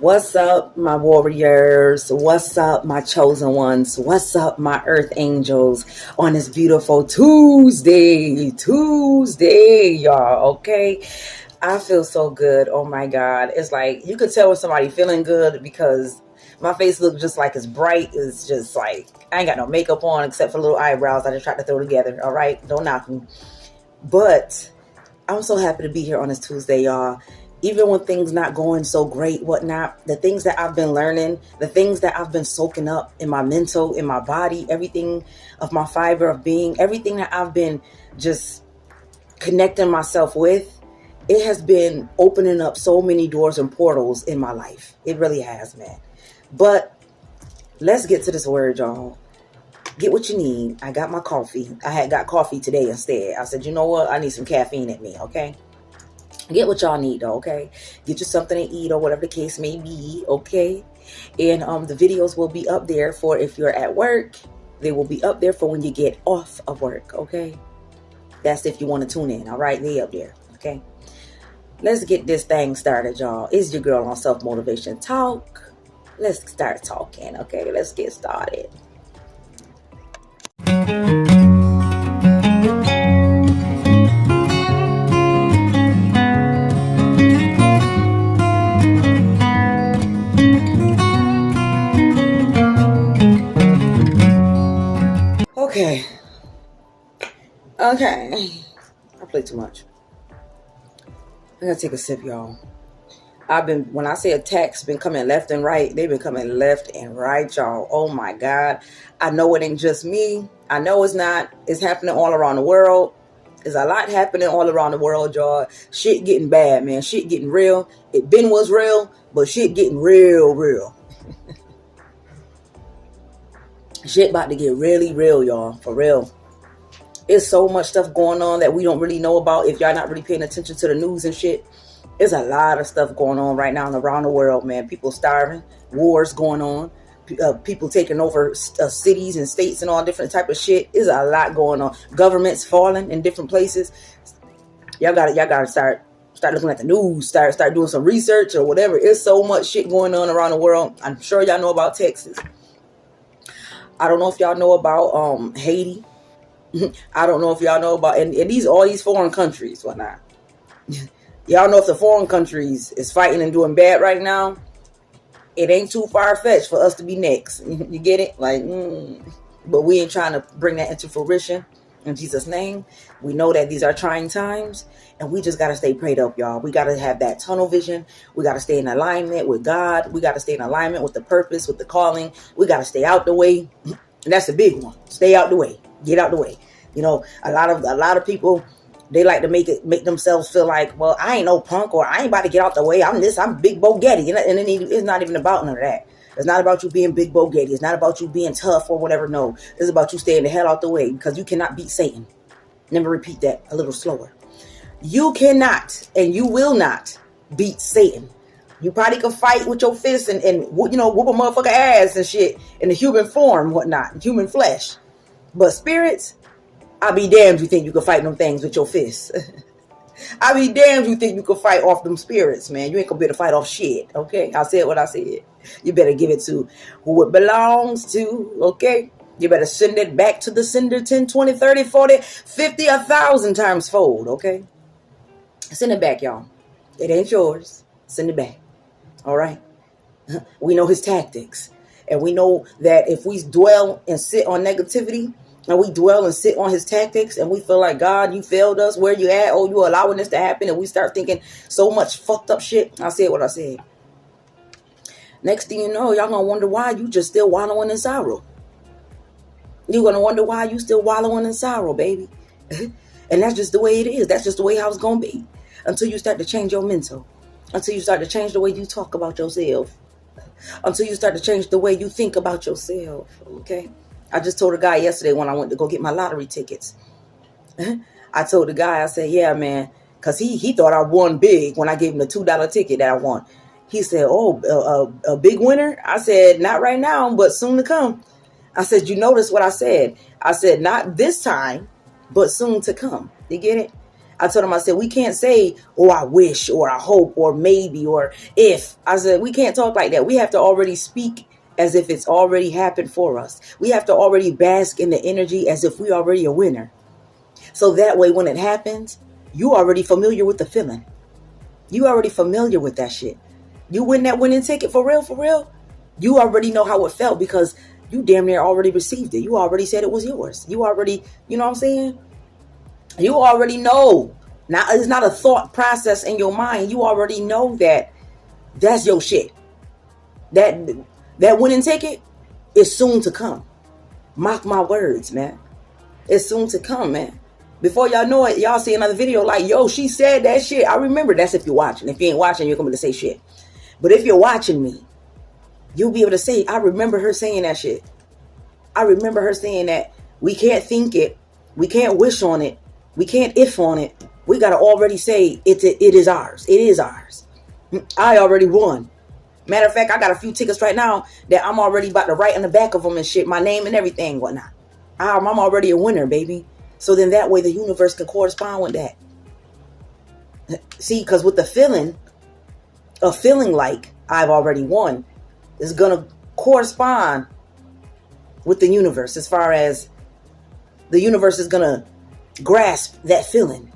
What's up, my warriors? What's up, my chosen ones? What's up, my earth angels? On this beautiful Tuesday, y'all, okay? I feel so good. Oh my God. It's like, you could tell when somebody feeling good because my face looks just like it's bright. It's just like, I ain't got no makeup on except for little eyebrows I just tried to throw together, all right? Don't knock me. But I'm so happy to be here on this Tuesday, y'all. Even when things not going so great, whatnot, the things that I've been learning, the things that I've been soaking up in my mental, in my body, everything of my fiber of being, everything that I've been just connecting myself with, it has been opening up so many doors and portals in my life. It really has, man. But let's get to this word, y'all. Get what you need. I got my coffee. I had got coffee today instead. I said, you know what? I need some caffeine at me, okay? Get what y'all need, though, okay? Get you something to eat or whatever the case may be, okay? And the videos will be up there for if you're at work. They will be up there for when you get off of work, okay? That's if you want to tune in, all right? They up there, okay? Let's get this thing started, y'all. It's your girl on Self-Motivation Talk. Let's start talking, okay? Let's get started. Okay. I play too much. I gotta take a sip, y'all. When I say attacks been coming left and right, they've been coming left and right, y'all. Oh my God. I know it ain't just me. I know it's not. It's happening all around the world. There's a lot happening all around the world, y'all. Shit getting bad, man. Shit getting real. It been was real, but shit getting real. Shit about to get really real, y'all. For real. There's so much stuff going on that we don't really know about if y'all not really paying attention to the news and shit. There's a lot of stuff going on right now around the world, man. People starving, wars going on, people taking over cities and states and all different type of shit. There's a lot going on. Governments falling in different places. Y'all gotta start looking at the news, start doing some research or whatever. There's so much shit going on around the world. I'm sure y'all know about Texas. I don't know if y'all know about Haiti. I don't know if y'all know about and all these foreign countries, whatnot. Y'all know if the foreign countries is fighting and doing bad right now, it ain't too far-fetched for us to be next. You get it? But we ain't trying to bring that into fruition in Jesus' name. We know that these are trying times, and we just got to stay prayed up, y'all. We got to have that tunnel vision. We got to stay in alignment with God. We got to stay in alignment with the purpose, with the calling. We got to stay out the way. And that's the big one. Stay out the way. Get out the way. You know, a lot of people, they like to make themselves feel like, well, I ain't no punk, or I ain't about to get out the way. I'm Big Bo Getty. And it's not even about none of that. It's not about you being Big Bo Getty. It's not about you being tough or whatever. No, it's about you staying the hell out the way, because you cannot beat Satan. Let me repeat that a little slower. You cannot and you will not beat Satan. You probably can fight with your fists and whoop a motherfucker ass and shit in the human form, whatnot, human flesh. But spirits, I'll be damned you think you can fight them things with your fists. I'll be damned you think you can fight off them spirits, man. You ain't gonna be able to fight off shit, okay? I said what I said. You better give it to who it belongs to, okay? You better send it back to the sender 10, 20, 30, 40, 50, 1,000 times fold, okay? Send it back, y'all. It ain't yours. Send it back, all right? We know his tactics. And we know that if we dwell and sit on negativity, and we dwell and sit on his tactics, and we feel like, God, you failed us. Where you at? Oh, you allowing this to happen? And we start thinking so much fucked up shit. I said what I said. Next thing you know, y'all gonna wonder why you just still wallowing in sorrow. You're gonna wonder why you still wallowing in sorrow, baby. And that's just the way it is. That's just the way how it's gonna be. Until you start to change your mental. Until you start to change the way you talk about yourself. Until you start to change the way you think about yourself, okay? I just told a guy yesterday when I went to go get my lottery tickets. I told the guy, I said, yeah, man, because he thought I won big when I gave him the $2 ticket that I won. He said, oh, a big winner? I said, not right now, but soon to come. I said, you notice what I said? I said, not this time, but soon to come. You get it? I told him, I said, we can't say, oh, I wish, or I hope, or maybe, or if. I said, we can't talk like that. We have to already speak as if it's already happened for us. We have to already bask in the energy as if we already a winner. So that way, when it happens, you already familiar with the feeling. You already familiar with that shit. You win that winning ticket for real, for real. You already know how it felt because you damn near already received it. You already said it was yours. You already, you know what I'm saying? You already know. Now, it's not a thought process in your mind. You already know that that's your shit. That winning ticket is soon to come. Mark my words, man. It's soon to come, man. Before y'all know it, y'all see another video like, yo, she said that shit. I remember. That's if you're watching. If you ain't watching, you're going to say shit. But if you're watching me, you'll be able to say, I remember her saying that shit. I remember her saying that we can't think it. We can't wish on it. We can't if on it. We got to already say it is ours. It is ours. I already won. Matter of fact, I got a few tickets right now that I'm already about to write on the back of them and shit, my name and everything, whatnot. I'm already a winner, baby. So then that way the universe can correspond with that. See, because with the feeling, a feeling like I've already won is going to correspond with the universe, as far as the universe is going to grasp that feeling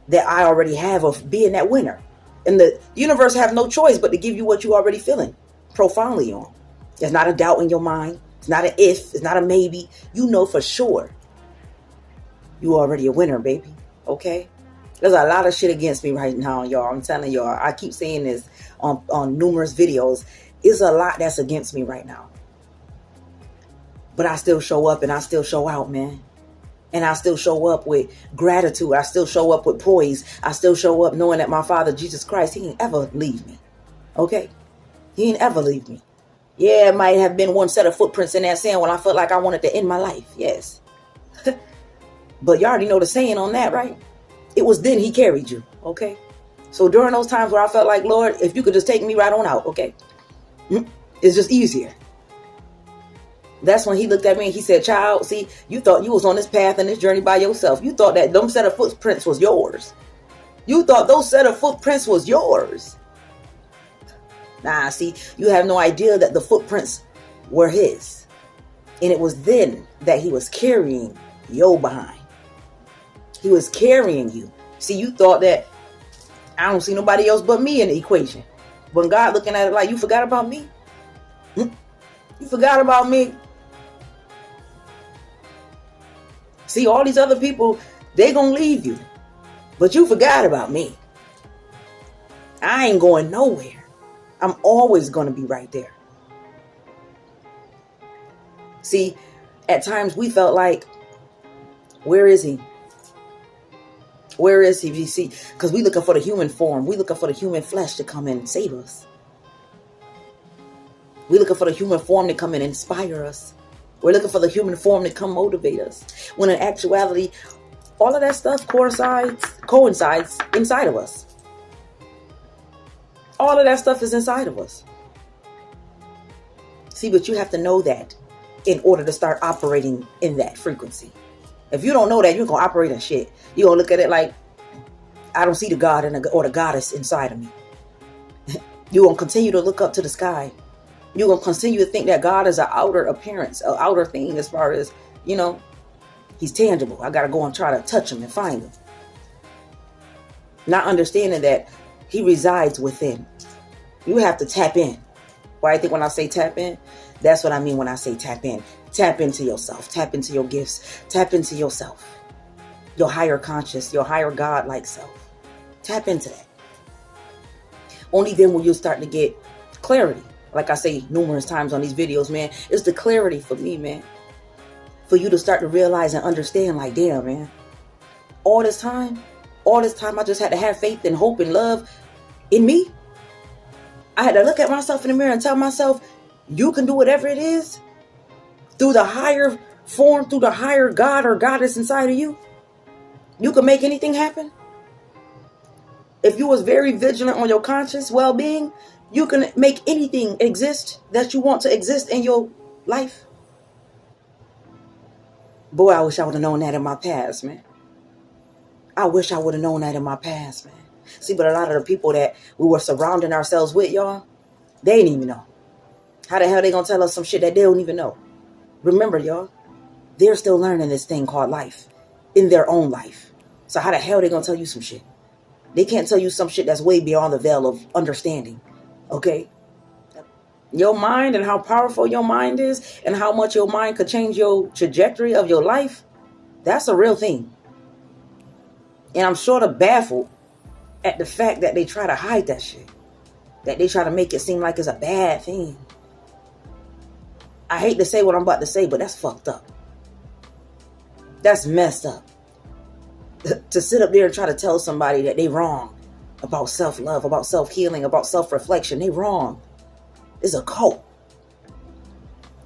that I already have of being that winner. And the universe have no choice but to give you what you already feeling profoundly on. There's not a doubt in your mind. It's not an if. It's not a maybe. You know for sure you already a winner, baby. Okay? There's a lot of shit against me right now, y'all. I'm telling y'all. I keep saying this on numerous videos. It's a lot that's against me right now. But I still show up and I still show out, man. And I still show up with gratitude. I still show up with poise. I still show up knowing that my Father, Jesus Christ, He ain't ever leave me. Okay? He ain't ever leave me. Yeah, it might have been one set of footprints in that sand when I felt like I wanted to end my life. Yes. But you already know the saying on that, right? It was then He carried you. Okay? So during those times where I felt like, Lord, if you could just take me right on out. Okay? It's just easier. That's when He looked at me and He said, child, see, you thought you was on this path and this journey by yourself. You thought that them set of footprints was yours. You thought those set of footprints was yours. Nah, see, you have no idea that the footprints were His. And it was then that He was carrying your behind. He was carrying you. See, you thought that I don't see nobody else but me in the equation. When God looking at it like, you forgot about me? You forgot about me? See, all these other people, they gonna leave you. But you forgot about me. I ain't going nowhere. I'm always gonna be right there. See, at times we felt like, where is He? Where is He? You see, because we looking for the human form. We looking for the human flesh to come in and save us. We looking for the human form to come in and inspire us. We're looking for the human form to come motivate us. When in actuality, all of that stuff coincides inside of us. All of that stuff is inside of us. See, but you have to know that in order to start operating in that frequency. If you don't know that, you're going to operate in shit. You're going to look at it like, I don't see the God or the goddess inside of me. You're going to continue to look up to the sky. You're going to continue to think that God is an outer appearance, an outer thing as far as, you know, He's tangible. I got to go and try to touch Him and find Him. Not understanding that He resides within. You have to tap in. Why I think when I say tap in, that's what I mean when I say tap in. Tap into yourself. Tap into your gifts. Tap into yourself. Your higher conscious, your higher God-like self. Tap into that. Only then will you start to get clarity. Like I say numerous times on these videos, man, it's the clarity for me, man. For you to start to realize and understand, like, damn, man. All this time, I just had to have faith and hope and love in me. I had to look at myself in the mirror and tell myself, you can do whatever it is through the higher form, through the higher God or goddess inside of you. You can make anything happen. If you was very vigilant on your conscious well-being, you can make anything exist that you want to exist in your life. Boy, I wish I would have known that in my past, man. I wish I would have known that in my past, man. See, but a lot of the people that we were surrounding ourselves with, y'all, they didn't even know. How the hell they gonna tell us some shit that they don't even know? Remember, y'all, they're still learning this thing called life in their own life. So how the hell they gonna tell you some shit? They can't tell you some shit that's way beyond the veil of understanding. Okay? Your mind and how powerful your mind is and how much your mind could change your trajectory of your life, that's a real thing. And I'm sort of baffled at the fact that they try to hide that shit. That they try to make it seem like it's a bad thing. I hate to say what I'm about to say, but that's fucked up. That's messed up. To sit up there and try to tell somebody that they wrong about self-love, about self-healing, about self-reflection, they wrong. It's a cult.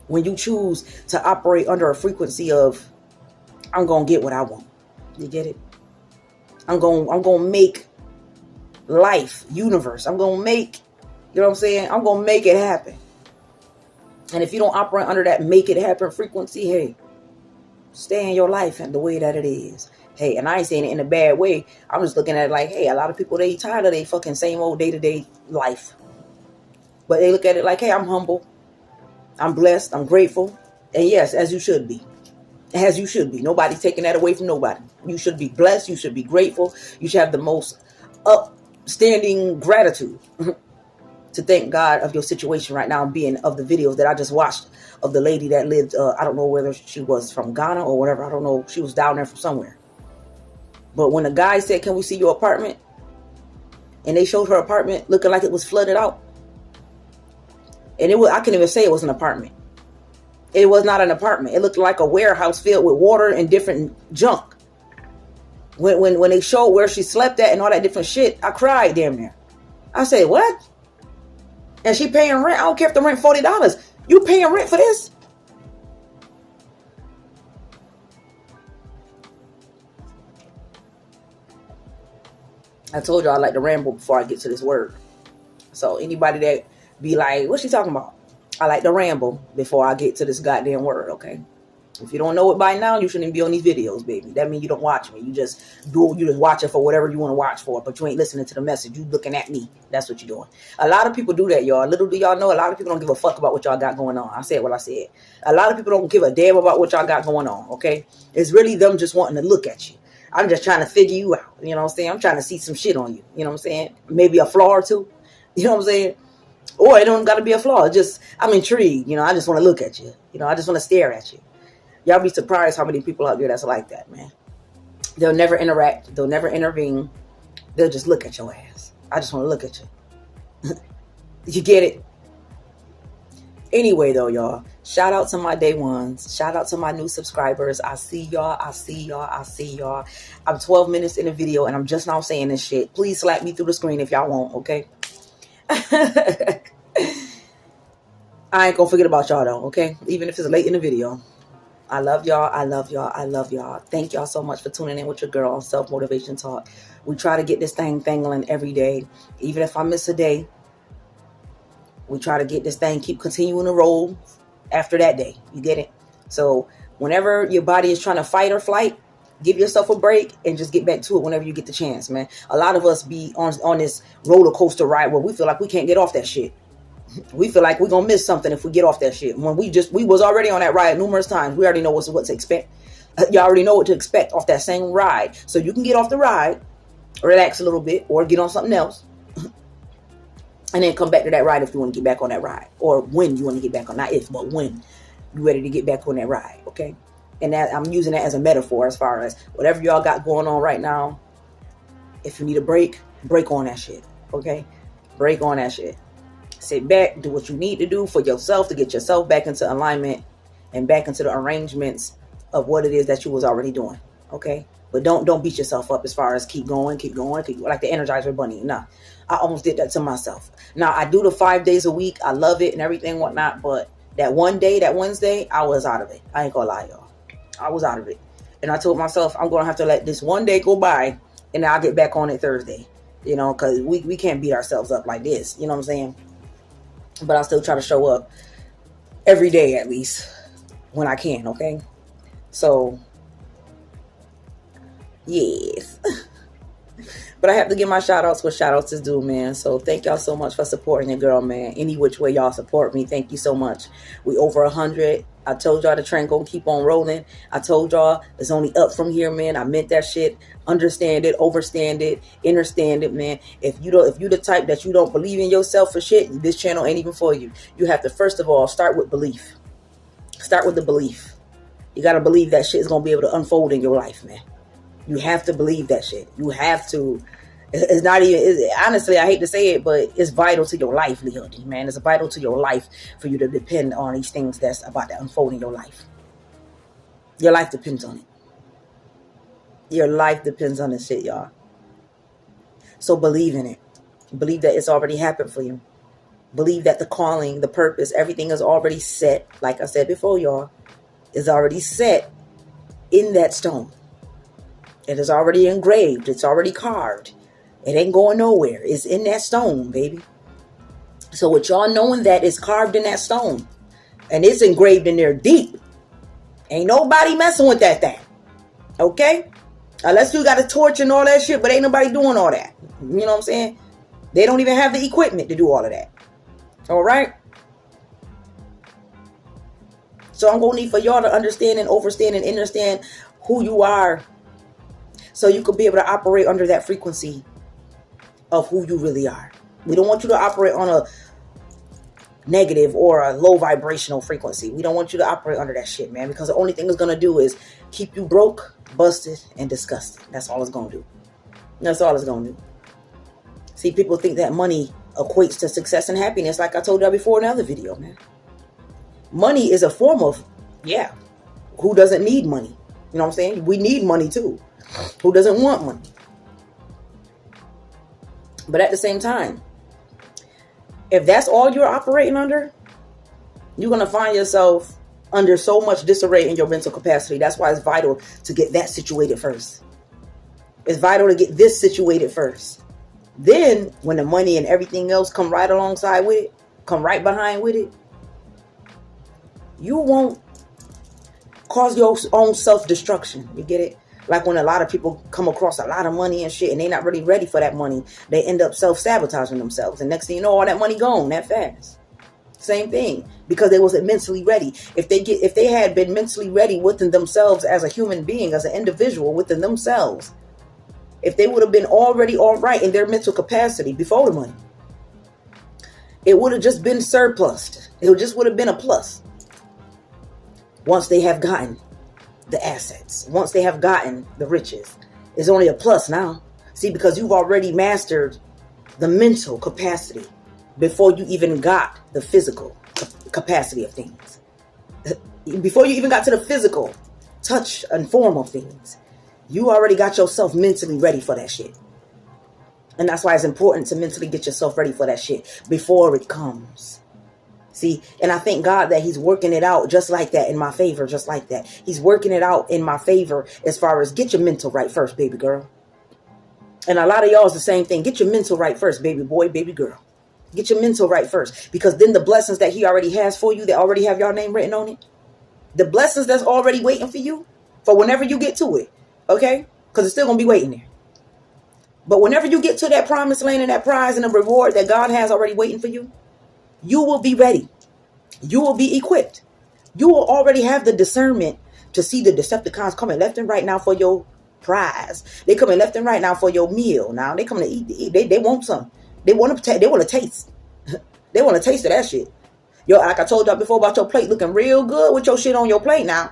When you choose to operate under a frequency of, I'm going to get what I want. You get it? I'm going to make life, universe. I'm going to make, you know what I'm saying? I'm going to make it happen. And if you don't operate under that make it happen frequency, hey, stay in your life and the way that it is. Hey, and I ain't saying it in a bad way. I'm just looking at it like, hey, a lot of people, they tired of their fucking same old day-to-day life. But they look at it like, hey, I'm humble. I'm blessed. I'm grateful. And yes, as you should be. As you should be. Nobody's taking that away from nobody. You should be blessed. You should be grateful. You should have the most upstanding gratitude to thank God of your situation right now, being of the videos that I just watched of the lady that lived, I don't know whether she was from Ghana or whatever. I don't know. She was down there from somewhere. But when the guy said, can we see your apartment? And they showed her apartment looking like it was flooded out. And I can't even say it was an apartment. It was not an apartment. It looked like a warehouse filled with water and different junk. When they showed where she slept at and all that different shit, I cried damn near. I said, what? And she paying rent. I don't care if the rent $40. You paying rent for this? I told you I like to ramble before I get to this word. So anybody that be like, what's she talking about? I like to ramble before I get to this goddamn word, okay? If you don't know it by now, you shouldn't be on these videos, baby. That means you don't watch me. You just watch it for whatever you want to watch for, but you ain't listening to the message. You looking at me. That's what you're doing. A lot of people do that, y'all. Little do y'all know, a lot of people don't give a fuck about what y'all got going on. I said what I said. A lot of people don't give a damn about what y'all got going on, okay? It's really them just wanting to look at you. I'm just trying to figure you out. You know what I'm saying? I'm trying to see some shit on you. You know what I'm saying? Maybe a flaw or two. You know what I'm saying? Or it don't got to be a flaw. Just, I'm intrigued. You know, I just want to look at you. You know, I just want to stare at you. Y'all be surprised how many people out there that's like that, man. They'll never interact. They'll never intervene. They'll just look at your ass. I just want to look at you. You get it? Anyway, though, y'all, shout out to my day ones. Shout out to my new subscribers. I see y'all. I see y'all. I see y'all. I'm 12 minutes in the video, and I'm just now saying this shit. Please slap me through the screen if y'all want, okay? I ain't gonna forget about y'all, though, okay? Even if it's late in the video. I love y'all. I love y'all. I love y'all. Thank y'all so much for tuning in with your girl on Self Motivation Talk. We try to get this thing thangling every day. Even if I miss a day, we try to get this thing, keep continuing to roll after that day. You get it? So whenever your body is trying to fight or flight, give yourself a break and just get back to it whenever you get the chance, man. A lot of us be on this roller coaster ride where we feel like we can't get off that shit. We feel like we're going to miss something if we get off that shit. When we was already on that ride numerous times. We already know what to expect. You already know what to expect off that same ride. So you can get off the ride, relax a little bit, or get on something else. And then come back to that ride if you want to get back on that ride. Or when you want to get back on, not if, but when you're ready to get back on that ride, okay? And that I'm using that as a metaphor as far as whatever y'all got going on right now. If you need a break, break on that shit, okay? Break on that shit. Sit back, do what you need to do for yourself to get yourself back into alignment and back into the arrangements of what it is that you was already doing, okay? But don't beat yourself up as far as keep going, like the Energizer Bunny. Nah, I almost did that to myself. Now, I do the 5 days a week. I love it and everything, whatnot. But that one day, that Wednesday, I was out of it. I ain't gonna lie, y'all. I was out of it. And I told myself I'm going to have to let this one day go by and I'll get back on it Thursday. You know, because we can't beat ourselves up like this. You know what I'm saying? But I still try to show up every day at least when I can, okay? So Yes. But I have to give my shout outs what shout outs is due, man. So thank y'all so much for supporting your girl, man. Any which way y'all support me, thank you so much. We over 100. I told y'all the train gonna keep on rolling. I told y'all it's only up from here, man. I meant that shit. Understand it, overstand it, understand it, man. If you the type that you don't believe in yourself for shit, this channel ain't even for you. You have to first of all start with belief. Start with the belief. You gotta believe that shit is gonna be able to unfold in your life, man. You have to believe that shit. You have to. It's not even, honestly, I hate to say it, but it's vital to your livelihood, man. It's vital to your life for you to depend on these things that's about to unfold in your life. Your life depends on it. Your life depends on this shit, y'all. So believe in it. Believe that it's already happened for you. Believe that the calling, the purpose, everything is already set. Like I said before, y'all, is already set in that stone. It is already engraved. It's already carved. It ain't going nowhere. It's in that stone, baby. So with y'all knowing that it's carved in that stone and it's engraved in there deep, ain't nobody messing with that thing. Okay? Unless you got a torch and all that shit, but ain't nobody doing all that. You know what I'm saying? They don't even have the equipment to do all of that. All right? So I'm going to need for y'all to understand and overstand and understand who you are, so you could be able to operate under that frequency of who you really are. We don't want you to operate on a negative or a low vibrational frequency. We don't want you to operate under that shit, man, because the only thing it's going to do is keep you broke, busted, and disgusted. That's all it's going to do. That's all it's going to do. See, people think that money equates to success and happiness, like I told y'all before in another video, man. Money is a form of, yeah, who doesn't need money? You know what I'm saying? We need money too. Who doesn't want money? But at the same time, if that's all you're operating under, you're going to find yourself under so much disarray in your mental capacity. That's why it's vital to get that situated first. It's vital to get this situated first. Then when the money and everything else come right alongside with it, come right behind with it, you won't cause your own self-destruction. You get it? Like when a lot of people come across a lot of money and shit and they're not really ready for that money, they end up self-sabotaging themselves. And next thing you know, all that money gone that fast. Same thing, because they wasn't mentally ready. If they had been mentally ready within themselves as a human being, as an individual within themselves, if they would have been already all right in their mental capacity before the money, it would have just been surplus. It just would have been a plus. Once they have gotten the assets, once they have gotten the riches, it's only a plus now. See, because you've already mastered the mental capacity before you even got the physical capacity of things. Before you even got to the physical touch and form of things, you already got yourself mentally ready for that shit. And that's why it's important to mentally get yourself ready for that shit before it comes. See, and I thank God that he's working it out just like that in my favor, just like that. He's working it out in my favor as far as get your mental right first, baby girl. And a lot of y'all is the same thing. Get your mental right first, baby boy, baby girl. Get your mental right first, because then the blessings that he already has for you, that already have your name written on it, the blessings that's already waiting for you for whenever you get to it, okay? Because it's still going to be waiting there. But whenever you get to that promised land and that prize and the reward that God has already waiting for you, you will be ready. You will be equipped. You will already have the discernment to see the Decepticons coming left and right now for your prize. They coming left and right now for your meal. Now they coming to eat. They want some. They want to. They want to taste. They want to taste of that shit. Yo, like I told y'all before about your plate looking real good with your shit on your plate. Now,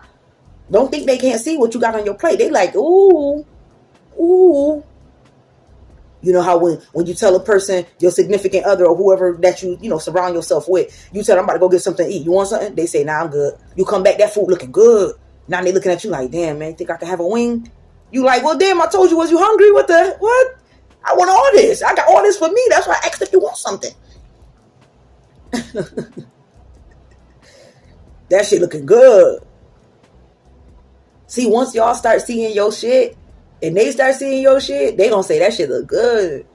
don't think they can't see what you got on your plate. They like, ooh, ooh. You know how when you tell a person, your significant other or whoever that you surround yourself with, you tell them, I'm about to go get something to eat. You want something? They say, nah, I'm good. You come back, that food looking good. Now they looking at you like, damn, man, think I can have a wing? You like, well, damn, I told you, was you hungry? What? I want all this. I got all this for me. That's why I asked if you want something. That shit looking good. See, once y'all start seeing your shit, and they start seeing your shit, they gonna say that shit look good.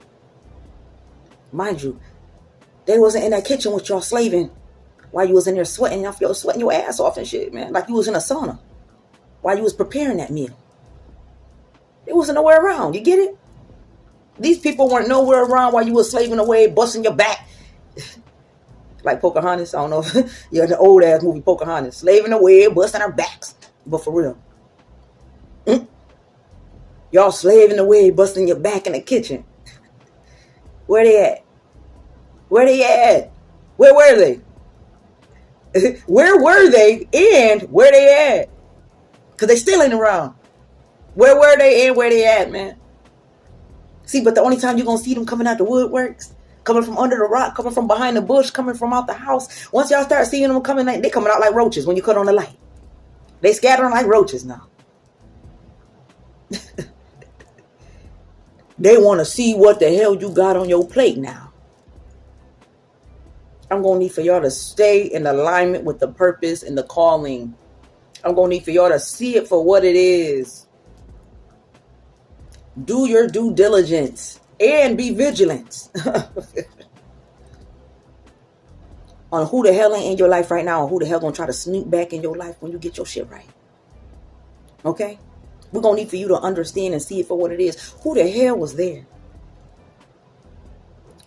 Mind you, they wasn't in that kitchen with y'all slaving while you was in there sweating your ass off and shit, man. Like you was in a sauna while you was preparing that meal. It wasn't nowhere around. You get it? These people weren't nowhere around while you were slaving away, busting your back. Like Pocahontas. I don't know if you're the old ass movie Pocahontas. Slaving away, busting our backs. But for real. Y'all slaving away, busting your back in the kitchen. Where they at? Where they at? Where were they? Where were they and where they at? Because they still ain't around. Where were they and where they at, man? See, but the only time you're going to see them coming out the woodworks, coming from under the rock, coming from behind the bush, coming from out the house. Once y'all start seeing them coming, they coming out like roaches when you cut on the light. They scattering like roaches now. They want to see what the hell you got on your plate now. I'm going to need for y'all to stay in alignment with the purpose and the calling. I'm going to need for y'all to see it for what it is. Do your due diligence and be vigilant on who the hell ain't in your life right now and who the hell going to try to sneak back in your life when you get your shit right. Okay? We're going to need for you to understand and see it for what it is. Who the hell was there?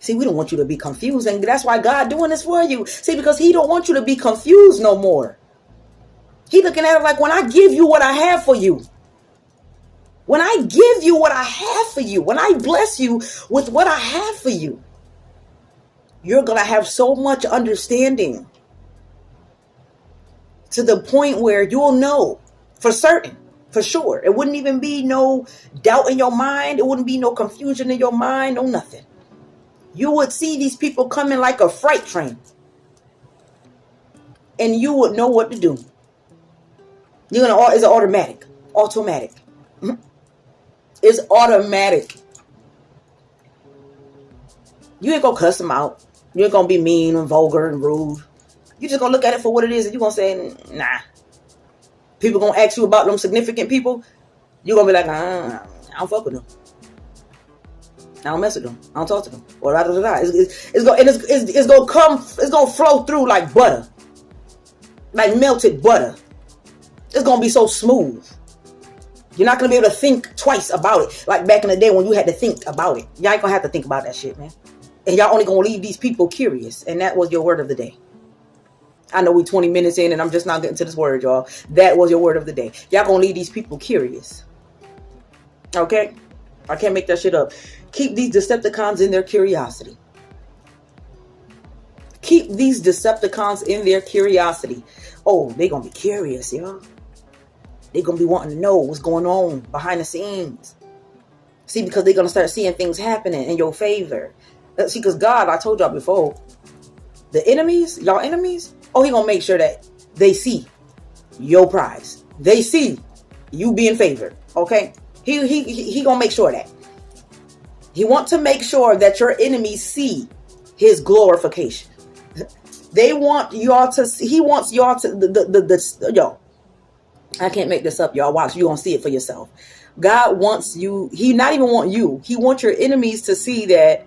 See, we don't want you to be confused. And that's why God doing this for you. See, because he don't want you to be confused no more. He looking at it like, when I give you what I have for you. When I give you what I have for you. When I bless you with what I have for you. You're going to have so much understanding. To the point where you'll know for certain. For sure. It wouldn't even be no doubt in your mind. It wouldn't be no confusion in your mind. No nothing. You would see these people coming like a freight train. And you would know what to do. You're gonna. It's automatic. Automatic. It's automatic. You ain't gonna cuss them out. You ain't gonna be mean and vulgar and rude. You just gonna look at it for what it is and you're gonna say, nah. People gonna ask you about them significant people. You're gonna be like, I don't fuck with them. I don't mess with them. I don't talk to them. Or it's gonna come. It's gonna flow through like butter, like melted butter. It's gonna be so smooth. You're not gonna be able to think twice about it, like back in the day when you had to think about it. Y'all ain't gonna have to think about that shit, man. And y'all only gonna leave these people curious. And that was your word of the day. I know we 20 minutes in and I'm just not getting to this word, y'all. That was your word of the day. Y'all gonna leave these people curious. Okay? I can't make that shit up. Keep these Decepticons in their curiosity. Keep these Decepticons in their curiosity. Oh, they gonna be curious, y'all. They gonna be wanting to know what's going on behind the scenes. See, because they're gonna start seeing things happening in your favor. See, because God, I told y'all before, the enemies, y'all enemies, oh, he gonna make sure that they see your prize. They see you being favored. Okay? He gonna make sure that. He wants to make sure that your enemies see his glorification. They want y'all to, he wants y'all to, yo, I can't make this up, y'all. Watch, you gonna see it for yourself. God wants you, he not even want you. He wants your enemies to see that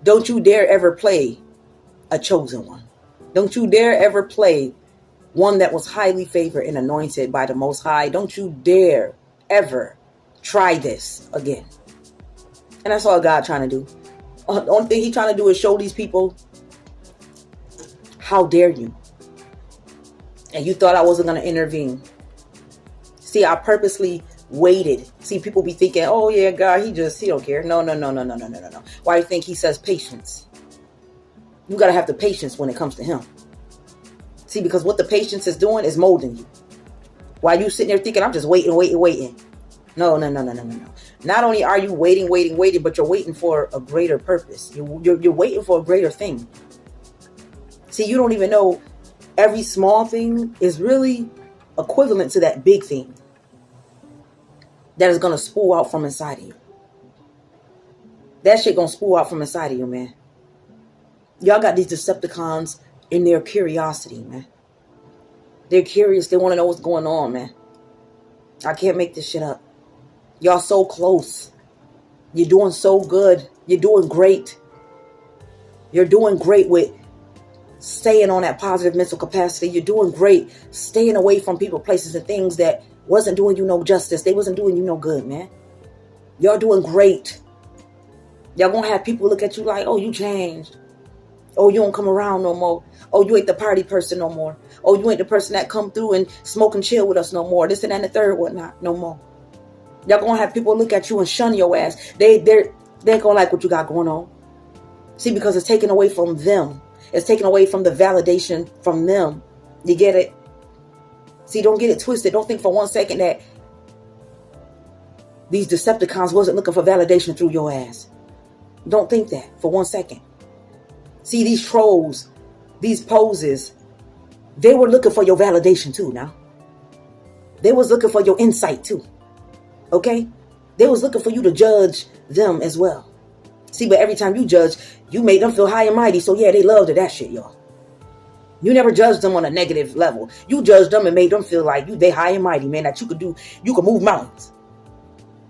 don't you dare ever play a chosen one. Don't you dare ever play one that was highly favored and anointed by the Most High. Don't you dare ever try this again. And that's all God trying to do. The only thing he trying to do is show these people, how dare you? And you thought I wasn't going to intervene. See, I purposely waited. See, people be thinking, oh yeah, God, he don't care. No. Why do you think he says patience? You got to have the patience when it comes to him. See, because what the patience is doing is molding you. While you sitting there thinking, I'm just waiting. No. Not only are you waiting, but you're waiting for a greater purpose. You're waiting for a greater thing. See, you don't even know every small thing is really equivalent to that big thing that is going to spool out from inside of you. That shit going to spool out from inside of you, man. Y'all got these Decepticons in their curiosity, man. They're curious. They want to know what's going on, man. I can't make this shit up. Y'all so close. You're doing so good. You're doing great. You're doing great with staying on that positive mental capacity. You're doing great staying away from people, places, and things that wasn't doing you no justice. They wasn't doing you no good, man. Y'all doing great. Y'all gonna have people look at you like, oh, you changed. Oh, you don't come around no more. Oh, you ain't the party person no more. Oh, you ain't the person that come through and smoke and chill with us no more. This and that and the third, whatnot, no more. Y'all gonna have people look at you and shun your ass. They ain't gonna like what you got going on. See, because it's taken away from them. It's taken away from the validation from them. You get it? See, don't get it twisted. Don't think for 1 second that these Decepticons wasn't looking for validation through your ass. Don't think that for 1 second. See, these trolls, these poses, they were looking for your validation too now. They was looking for your insight too. Okay? They was looking for you to judge them as well. See, but every time you judge, you made them feel high and mighty. So yeah, they loved that shit, y'all. You never judged them on a negative level. You judged them and made them feel like they high and mighty, man, that you could move mountains.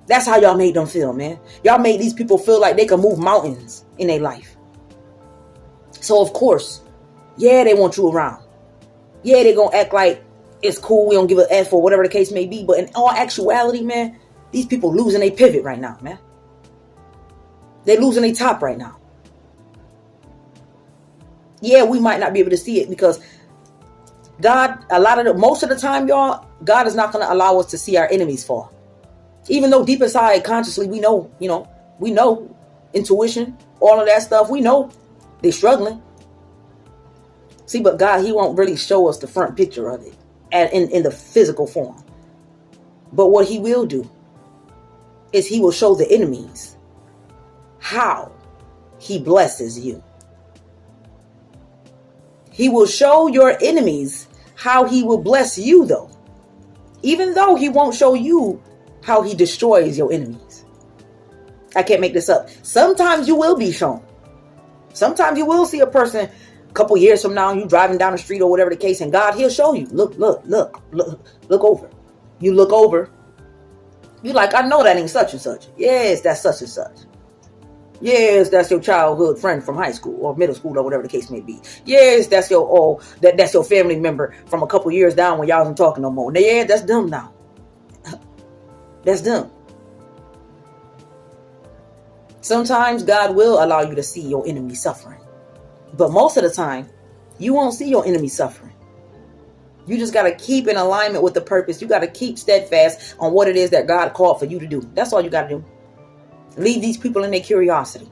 That's how y'all made them feel, man. Y'all made these people feel like they could move mountains in their life. So of course, yeah, they want you around. Yeah, they gonna act like it's cool. We don't give a F or whatever the case may be. But in all actuality, man, these people losing their pivot right now, man. They're losing their top right now. Yeah, we might not be able to see it because God, most of the time, y'all, God is not going to allow us to see our enemies fall. Even though deep inside, consciously, we know, intuition, all of that stuff, we know they're struggling. See, but God, he won't really show us the front picture of it in the physical form. But what he will do is he will show the enemies how he blesses you. He will show your enemies how he will bless you, though. Even though he won't show you how he destroys your enemies. I can't make this up. Sometimes you will be shown. Sometimes you will see a person a couple years from now, you driving down the street or whatever the case, and God, he'll show you. Look over. You look over. You like, I know that ain't such and such. Yes, that's such and such. Yes, that's your childhood friend from high school or middle school or whatever the case may be. Yes, that's your that's your family member from a couple years down when y'all wasn't talking no more. Yeah, that's them now. That's them. Sometimes God will allow you to see your enemy suffering. But most of the time, you won't see your enemy suffering. You just got to keep in alignment with the purpose. You got to keep steadfast on what it is that God called for you to do. That's all you got to do. Leave these people in their curiosity.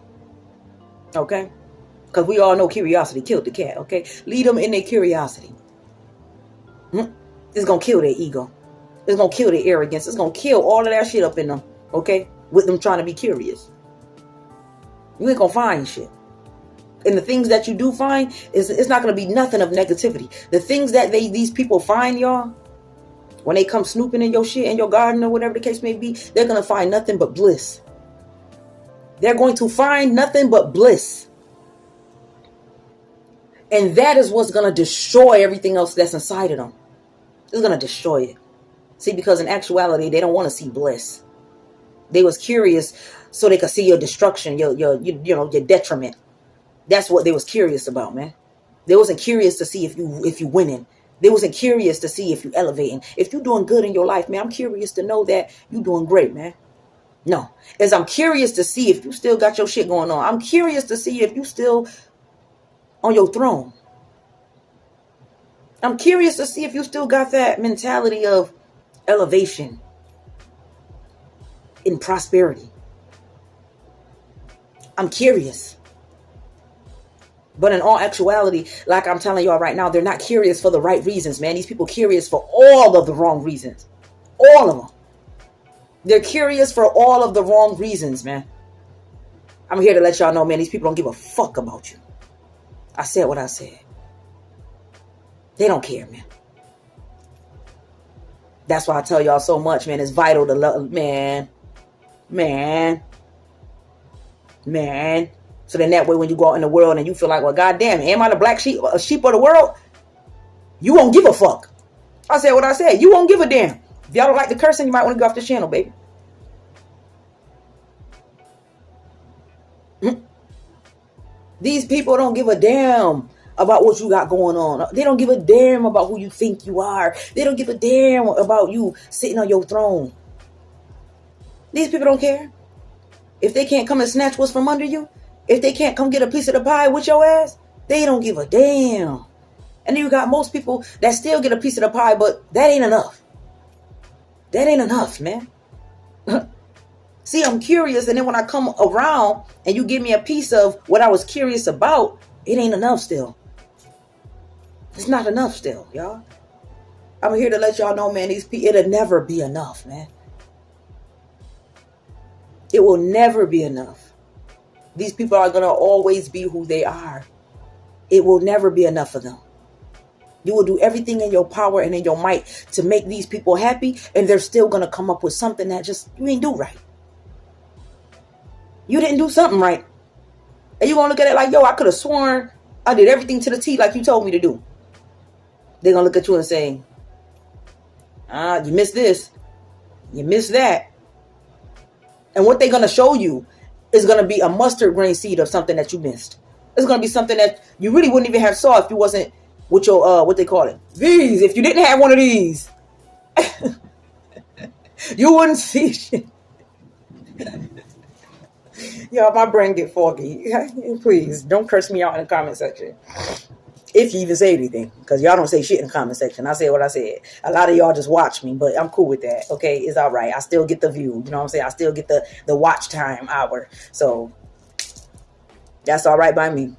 Okay? Because we all know curiosity killed the cat. Okay? Leave them in their curiosity. It's going to kill their ego. It's going to kill their arrogance. It's going to kill all of that shit up in them. Okay? With them trying to be curious. You ain't going to find shit. And the things that you do find, it's not going to be nothing of negativity. The things that these people find, y'all, when they come snooping in your shit, in your garden or whatever the case may be, they're going to find nothing but bliss. They're going to find nothing but bliss. And that is what's going to destroy everything else that's inside of them. It's going to destroy it. See, because in actuality, they don't want to see bliss. They was curious so they could see your destruction, your detriment. That's what they was curious about, man. They wasn't curious to see if you winning. They wasn't curious to see if you elevating. If you doing good in your life, man, I'm curious to know that you doing great, man. No, as I'm curious to see if you still got your shit going on. I'm curious to see if you still on your throne. I'm curious to see if you still got that mentality of elevation in prosperity. I'm curious. But in all actuality, like I'm telling y'all right now, they're not curious for the right reasons, man. These people curious for all of the wrong reasons. All of them. They're curious for all of the wrong reasons, man. I'm here to let y'all know, man, these people don't give a fuck about you. I said what I said. They don't care, man. That's why I tell y'all so much, man. It's vital to love, man. So then that way when you go out in the world and you feel like, well, goddamn, am I the black sheep of the world? You won't give a fuck. I said what I said. You won't give a damn. If y'all don't like the cursing, you might want to go off this channel, baby. These people don't give a damn about what you got going on. They don't give a damn about who you think you are. They don't give a damn about you sitting on your throne. These people don't care. If they can't come and snatch what's from under you, if they can't come get a piece of the pie with your ass, they don't give a damn. And then you got most people that still get a piece of the pie, but that ain't enough. That ain't enough, man. See, I'm curious, and then when I come around and you give me a piece of what I was curious about, it ain't enough still. It's not enough still, y'all. I'm here to let y'all know, man, these people, it'll never be enough, man. It will never be enough. These people are going to always be who they are. It will never be enough of them. You will do everything in your power and in your might to make these people happy, and they're still going to come up with something that just you ain't do right. You didn't do something right. And you're going to look at it like, yo, I could have sworn I did everything to the T like you told me to do. They're going to look at you and say, you missed this. You missed that. And what they're going to show you is going to be a mustard grain seed of something that you missed. It's going to be something that you really wouldn't even have saw if you wasn't with your, what they call it, these. If you didn't have one of these, you wouldn't see shit. Y'all, my brain get foggy. Please, don't curse me out in the comment section. If you even say anything, because y'all don't say shit in the comment section. I said what I said. A lot of y'all just watch me, but I'm cool with that. Okay, it's all right. I still get the view. You know what I'm saying? I still get the watch time hour. So that's all right by me.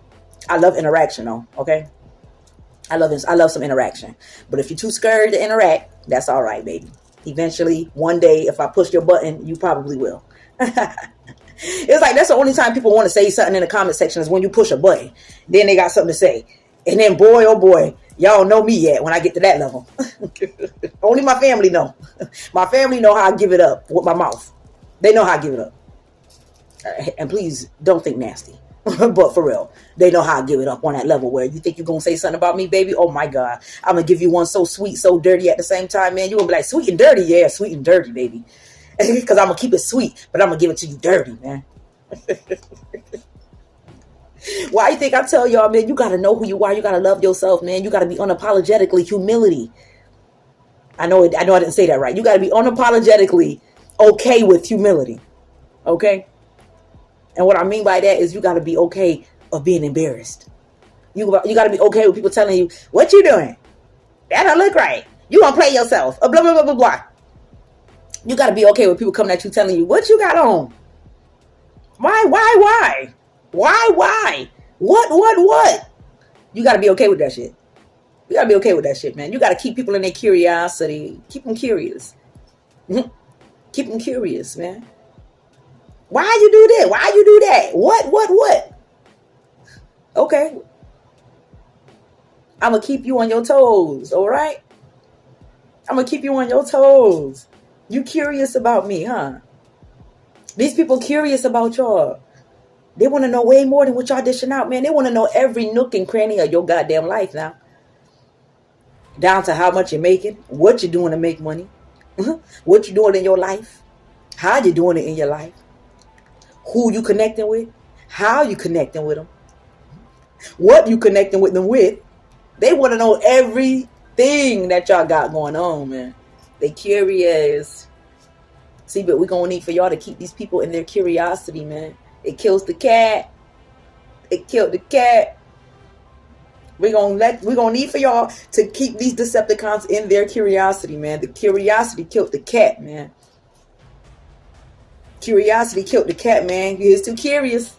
I love interaction though. Okay, I love some interaction. But if you're too scared to interact, that's all right, baby. Eventually, one day, if I push your button, you probably will. It's like that's the only time people want to say something in the comment section is when you push a button. Then they got something to say. And then boy, oh boy, y'all don't know me yet when I get to that level. Only my family know. My family know how I give it up with my mouth. They know how I give it up. And please don't think nasty. But for real, they know how I give it up on that level where you think you're going to say something about me, baby? Oh my God. I'm going to give you one so sweet, so dirty at the same time, man. You're going to be like, sweet and dirty? Yeah, sweet and dirty, baby. Because I'm going to keep it sweet, but I'm going to give it to you dirty, man. Why you think I tell y'all, man, you got to know who you are. You got to love yourself, man. You got to be unapologetically humility. I know I didn't say that right. You got to be unapologetically okay with humility. Okay? And what I mean by that is you got to be okay of being embarrassed. You got to be okay with people telling you, what you doing? That don't look right. You going to play yourself. Blah, blah, blah, blah, blah. You got to be okay with people coming at you telling you, what you got on? Why? What? You got to be okay with that shit. You got to be okay with that shit, man. You got to keep people in their curiosity. Keep them curious. Keep them curious, man. Why you do that? Why you do that? What? Okay. I'm going to keep you on your toes, all right? I'm going to keep you on your toes. You curious about me, huh? These people curious about y'all. They want to know way more than what y'all dishing out, man. They want to know every nook and cranny of your goddamn life now. Down to how much you're making, what you're doing to make money, what you're doing in your life, how you doing it in your life, who you connecting with, how you connecting with them, what you connecting with them with. They want to know everything that y'all got going on, man. They curious. See, but we're going to need for y'all to keep these people in their curiosity, man. It kills the cat. It killed the cat. We're gonna need for y'all to keep these Decepticons in their curiosity, man. The curiosity killed the cat, man. Curiosity killed the cat, man. You was too curious.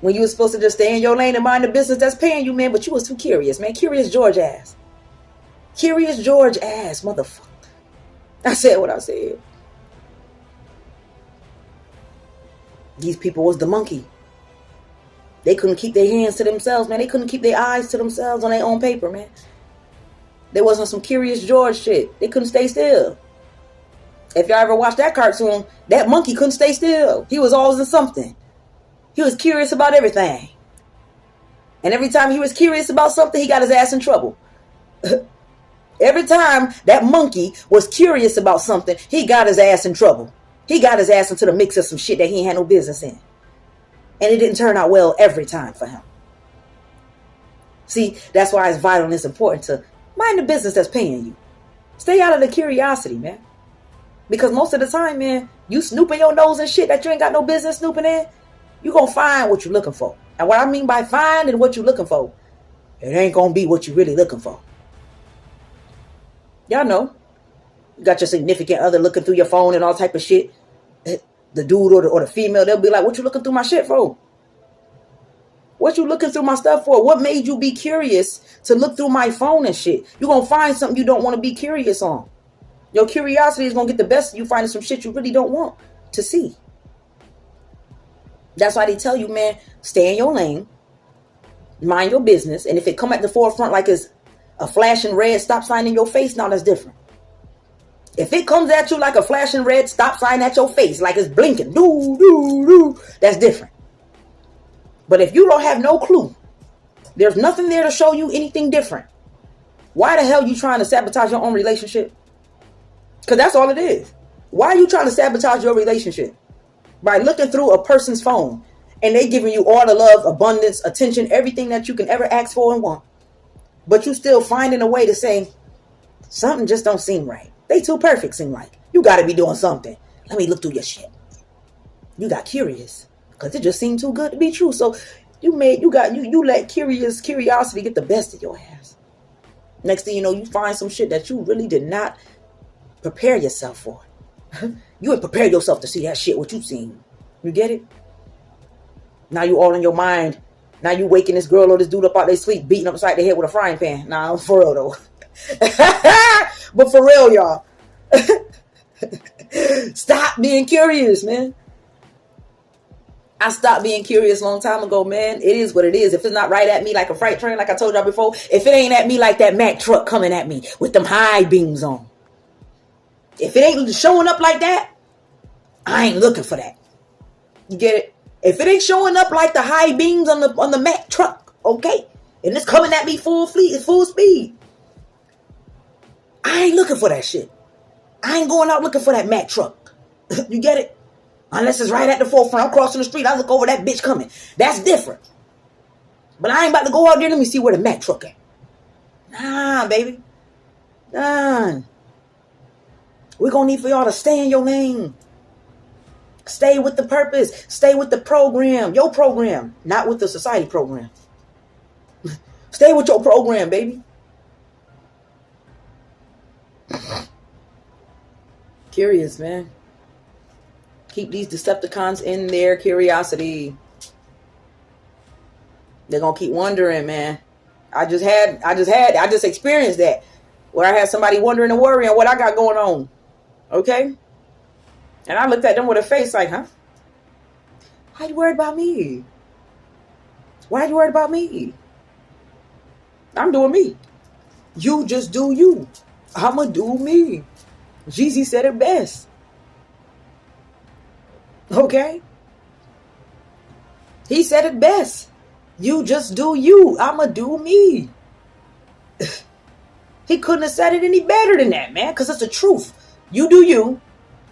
When you was supposed to just stay in your lane and mind the business that's paying you, man, but you was too curious, man. Curious George ass. Curious George ass, motherfucker. I said what I said. These people was the monkey. They couldn't keep their hands to themselves, man. They couldn't keep their eyes to themselves on their own paper, man. There wasn't some Curious George shit. They couldn't stay still. If y'all ever watched that cartoon, that monkey couldn't stay still. He was always in something. He was curious about everything. And every time he was curious about something, he got his ass in trouble. Every time that monkey was curious about something, he got his ass in trouble. He got his ass into the mix of some shit that he ain't had no business in. And it didn't turn out well every time for him. See, that's why it's vital and it's important to mind the business that's paying you. Stay out of the curiosity, man. Because most of the time, man, you snooping your nose and shit that you ain't got no business snooping in, you gonna find what you're looking for. And what I mean by finding what you're looking for, it ain't gonna be what you're really looking for. Y'all know. You got your significant other looking through your phone and all type of shit. The dude or the female, they'll be like, what you looking through my shit for? What you looking through my stuff for? What made you be curious to look through my phone and shit? You're going to find something you don't want to be curious on. Your curiosity is going to get the best of you finding some shit you really don't want to see. That's why they tell you, man, stay in your lane, mind your business. And if it come at the forefront like it's a flashing red stop sign in your face, now that's different. If it comes at you like a flashing red stop sign at your face, like it's blinking, that's different. But if you don't have no clue, there's nothing there to show you anything different, why the hell you trying to sabotage your own relationship? Because that's all it is. Why are you trying to sabotage your relationship? By looking through a person's phone and they giving you all the love, abundance, attention, everything that you can ever ask for and want. But you still finding a way to say, something just don't seem right. They too perfect seem like. You got to be doing something. Let me look through your shit. You got curious because it just seemed too good to be true. So you let curiosity get the best of your ass. Next thing you know, you find some shit that you really did not prepare yourself for. You ain't prepared yourself to see that shit, what you seen. You get it? Now you all in your mind. Now you waking this girl or this dude up out their sleep, beating upside their head with a frying pan. Nah, for real though. But for real, y'all. Stop being curious, man. I stopped being curious a long time ago, man. It is what it is. If it's not right at me like a freight train, like I told y'all before, if it ain't at me like that Mack truck coming at me with them high beams on, if it ain't showing up like that, I ain't looking for that. You get it? If it ain't showing up like the high beams on the Mack truck, okay, and it's coming at me full speed, I ain't looking for that shit. I ain't going out looking for that Mack truck. You get it? Unless it's right at the forefront. I'm crossing the street. I look over that bitch coming. That's different. But I ain't about to go out there. Let me see where the Mack truck at. Nah, baby. Nah. We're going to need for y'all to stay in your lane. Stay with the purpose. Stay with the program. Your program. Not with the society program. Stay with your program, baby. Curious, man. Keep these Decepticons in their curiosity. They're gonna keep wondering, man. I just experienced that, where I had somebody wondering and worrying what I got going on. Okay? And I looked at them with a face like, huh? Why you worried about me? Why you worried about me? I'm doing me. You just do you. I'ma do me. Jeezy said it best. Okay? He said it best. You just do you. I'ma do me. He couldn't have said it any better than that, man, because it's the truth. You do you,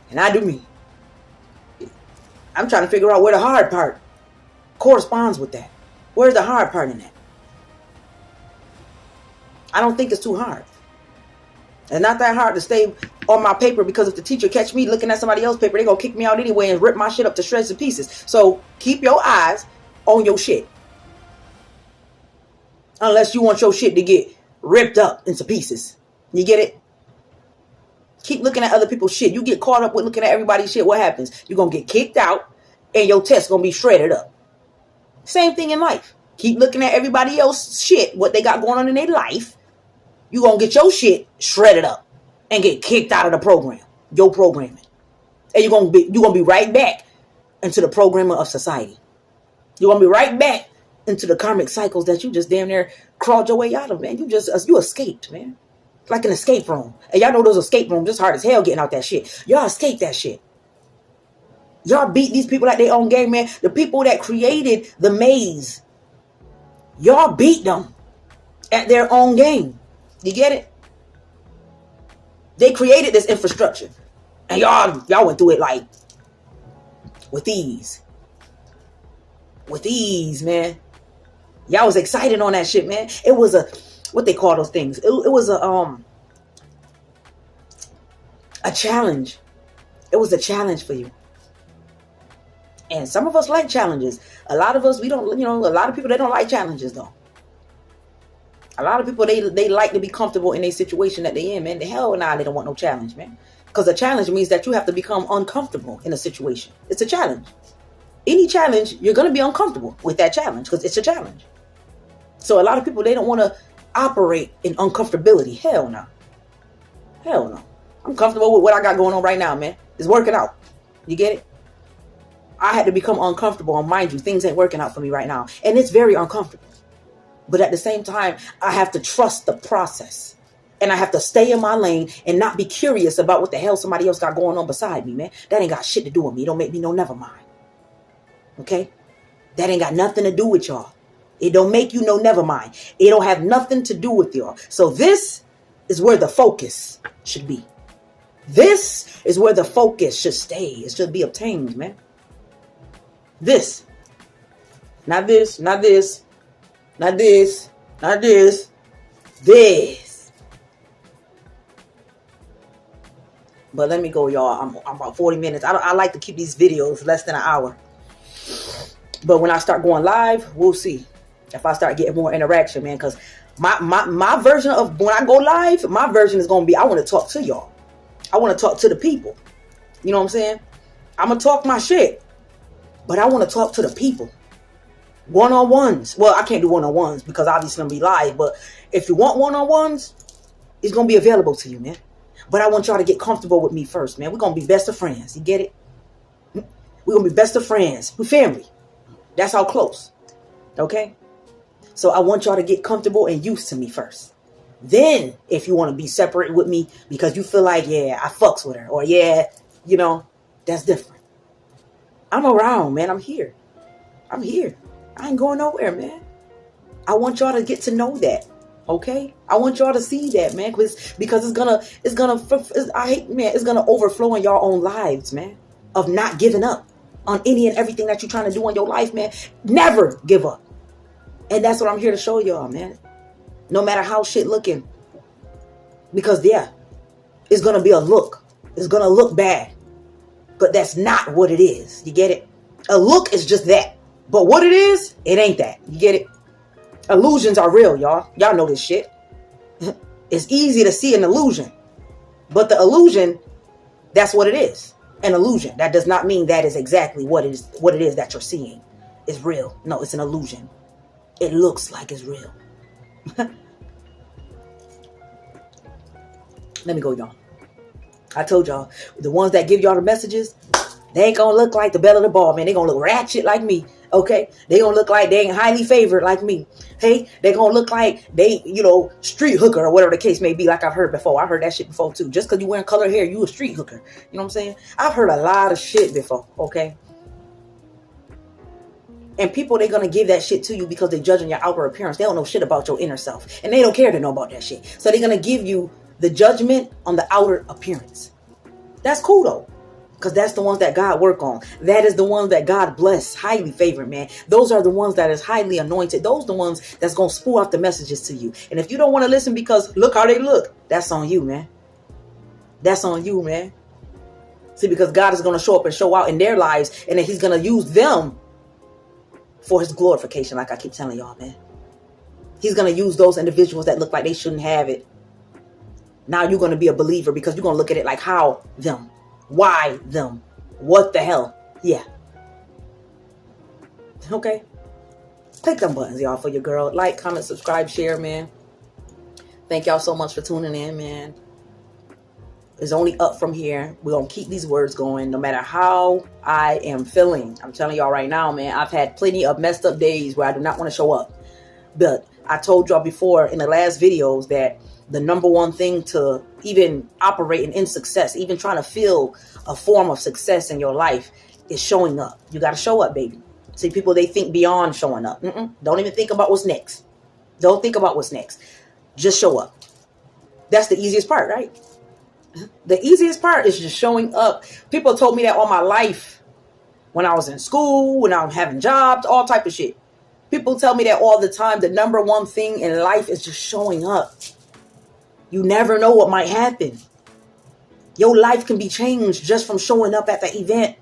and I do me. I'm trying to figure out where the hard part corresponds with that. Where's the hard part in that? I don't think it's too hard. It's not that hard to stay on my paper, because if the teacher catch me looking at somebody else's paper, they're going to kick me out anyway and rip my shit up to shreds and pieces. So keep your eyes on your shit. Unless you want your shit to get ripped up into pieces. You get it? Keep looking at other people's shit. You get caught up with looking at everybody's shit. What happens? You're going to get kicked out and your test going to be shredded up. Same thing in life. Keep looking at everybody else's shit, what they got going on in their life. You're going to get your shit shredded up and get kicked out of the program. Your programming. And you're going to be right back into the programming of society. You're going to be right back into the karmic cycles that you just damn near crawled your way out of, man. You escaped, man. Like an escape room. And y'all know those escape rooms, it's hard as hell getting out that shit. Y'all escaped that shit. Y'all beat these people at their own game, man. The people that created the maze, y'all beat them at their own game. You get it? They created this infrastructure. And y'all went through it like with ease. With ease, man. Y'all was excited on that shit, man. It was what they call those things. It was a challenge. It was a challenge for you. And some of us like challenges. A lot of us, we don't, a lot of people, they don't like challenges though. A lot of people, they like to be comfortable in a situation that they in, man. The hell nah, they don't want no challenge, man. Because a challenge means that you have to become uncomfortable in a situation. It's a challenge. Any challenge, you're going to be uncomfortable with that challenge because it's a challenge. So a lot of people, they don't want to operate in uncomfortability. Hell no. Hell no. I'm comfortable with what I got going on right now, man. It's working out. You get it? I had to become uncomfortable. And mind you, things ain't working out for me right now. And it's very uncomfortable. But at the same time, I have to trust the process. And I have to stay in my lane and not be curious about what the hell somebody else got going on beside me, man. That ain't got shit to do with me. It don't make me no never mind. Okay? That ain't got nothing to do with y'all. It don't make you no never mind. It don't have nothing to do with y'all. So this is where the focus should be. This is where the focus should stay. It should be obtained, man. This. Not this, not this, not this, not this. This. But let me go, y'all. I'm about 40 minutes. I like to keep these videos less than an hour. But when I start going live, we'll see. If I start getting more interaction, man. Because my version of when I go live, my version is going to be, I want to talk to y'all. I want to talk to the people. You know what I'm saying? I'm going to talk my shit. But I want to talk to the people. One-on-ones. Well, I can't do one-on-ones because obviously I'm going to be live. But if you want one-on-ones, it's going to be available to you, man. But I want y'all to get comfortable with me first, man. We're going to be best of friends. You get it? We're going to be best of friends. We're family. That's how close. Okay? So I want y'all to get comfortable and used to me first. Then, if you want to be separate with me because you feel like, yeah, I fucks with her. Or, yeah, that's different. I'm around, man. I'm here. I'm here. I ain't going nowhere, man. I want y'all to get to know that. Okay? I want y'all to see that, man. Because it's gonna overflow in your own lives, man. Of not giving up on any and everything that you're trying to do in your life, man. Never give up. And that's what I'm here to show y'all, man. No matter how shit looking. Because, yeah, it's going to be a look. It's going to look bad. But that's not what it is. You get it? A look is just that. But what it is, it ain't that. You get it? Illusions are real, y'all. Y'all know this shit. It's easy to see an illusion. But the illusion, that's what it is. An illusion. That does not mean that is exactly what it is that you're seeing. It's real. No, it's an illusion. It looks like it's real. Let me go, y'all. I told y'all, the ones that give y'all the messages, they ain't gonna look like the belle of the ball, man. They gonna look ratchet like me, okay? They gonna look like they ain't highly favored like me. Hey, they gonna look like they, street hooker or whatever the case may be, like I've heard before. I heard that shit before, too. Just because you wearing colored hair, you a street hooker. You know what I'm saying? I've heard a lot of shit before, okay? And people, they're going to give that shit to you because they're judging your outer appearance. They don't know shit about your inner self. And they don't care to know about that shit. So they're going to give you the judgment on the outer appearance. That's cool, though. Because that's the ones that God work on. That is the ones that God bless. Highly favored, man. Those are the ones that is highly anointed. Those are the ones that's going to spool out the messages to you. And if you don't want to listen because look how they look, that's on you, man. That's on you, man. See, because God is going to show up and show out in their lives. And then he's going to use them for his glorification, like I keep telling y'all, man. He's going to use those individuals that look like they shouldn't have it. Now you're going to be a believer because you're going to look at it like, how them? Why them? What the hell? Yeah. Okay. Click them buttons, y'all, for your girl. Like, comment, subscribe, share, man. Thank y'all so much for tuning in, man. It's only up from here. We're going to keep these words going no matter how I am feeling. I'm telling y'all right now, man, I've had plenty of messed up days where I do not want to show up. But I told y'all before in the last videos that the number one thing to even operating in success, even trying to feel a form of success in your life, is showing up. You got to show up, baby. See, people, they think beyond showing up. Don't even think about what's next. Don't think about what's next. Just show up. That's the easiest part, right? The easiest part is just showing up. People told me that all my life. When I was in school, when I was having jobs, all type of shit. People tell me that all the time. The number one thing in life is just showing up. You never know what might happen. Your life can be changed just from showing up at the event.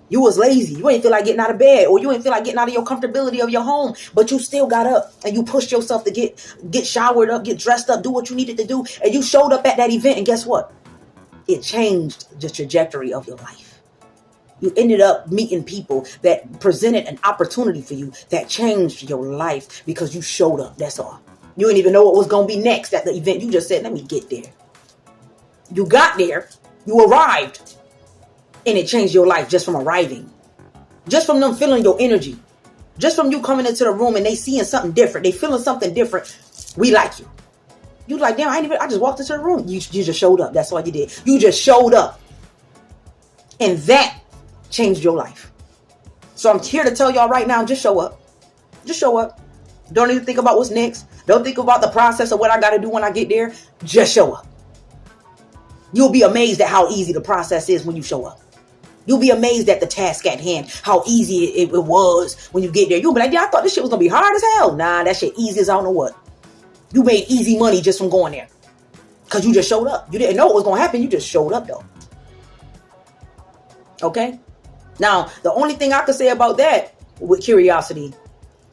You was lazy. You ain't feel like getting out of bed, or you ain't feel like getting out of your comfortability of your home, but you still got up and you pushed yourself to get showered up, get dressed up, do what you needed to do, and you showed up at that event, and guess what? It changed the trajectory of your life. You ended up meeting people that presented an opportunity for you that changed your life because you showed up. That's all. You didn't even know what was going to be next at the event. You just said, let me get there. You got there. You arrived. And it changed your life just from arriving. Just from them feeling your energy. Just from you coming into the room and they seeing something different. They feeling something different. We like you. You like, damn, I just walked into the room. You just showed up. That's all you did. You just showed up. And that changed your life. So I'm here to tell y'all right now, just show up. Just show up. Don't even think about what's next. Don't think about the process of what I got to do when I get there. Just show up. You'll be amazed at how easy the process is when you show up. You'll be amazed at the task at hand, how easy it was when you get there. You'll be like, yeah, I thought this shit was going to be hard as hell. Nah, that shit easy as I don't know what. You made easy money just from going there. Because you just showed up. You didn't know what was going to happen. You just showed up, though. Okay? Now, the only thing I could say about that with curiosity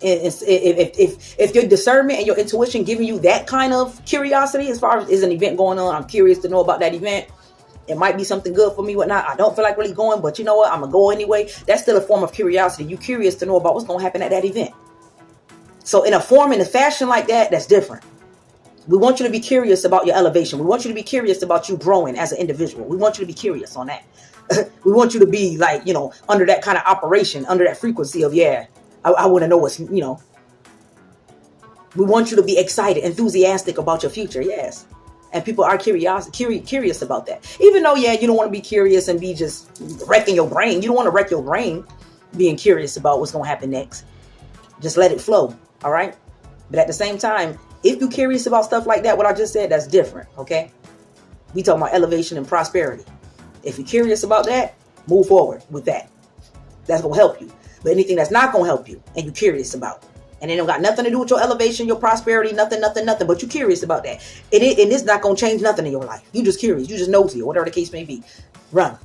is if your discernment and your intuition giving you that kind of curiosity as far as is an event going on, I'm curious to know about that event. It might be something good for me, whatnot. I don't feel like really going, but you know what? I'm going to go anyway. That's still a form of curiosity. You're curious to know about what's going to happen at that event. So in a form, in a fashion like that, that's different. We want you to be curious about your elevation. We want you to be curious about you growing as an individual. We want you to be curious on that. We want you to be like, under that kind of operation, under that frequency of, yeah, I want to know what's, we want you to be excited, enthusiastic about your future. Yes. And people are curious about that. Even though, yeah, you don't want to be curious and be just wrecking your brain. You don't want to wreck your brain being curious about what's going to happen next. Just let it flow. All right. But at the same time, if you're curious about stuff like that, what I just said, that's different. Okay. We talking about elevation and prosperity. If you're curious about that, move forward with that. That's going to help you. But anything that's not going to help you and you're curious about, and it don't got nothing to do with your elevation, your prosperity, nothing, but you're curious about that. And it's not going to change nothing in your life. You just curious. You just nosy or whatever the case may be. Run.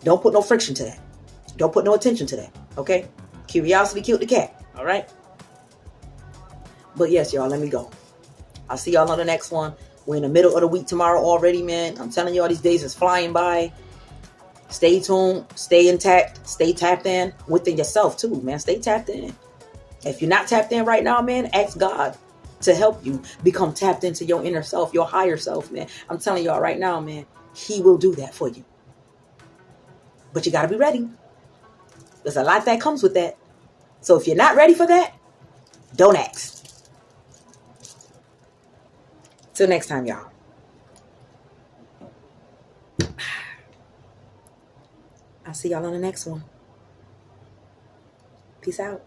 Don't put no friction to that. Don't put no attention to that. Okay? Curiosity killed the cat. All right? But yes, y'all, let me go. I'll see y'all on the next one. We're in the middle of the week tomorrow already, man. I'm telling y'all, these days is flying by. Stay tuned. Stay intact. Stay tapped in within yourself, too, man. Stay tapped in. If you're not tapped in right now, man, ask God to help you become tapped into your inner self, your higher self, man. I'm telling y'all right now, man, He will do that for you. But you got to be ready. There's a lot that comes with that. So if you're not ready for that, don't ask. Till next time, y'all. I'll see y'all on the next one. Peace out.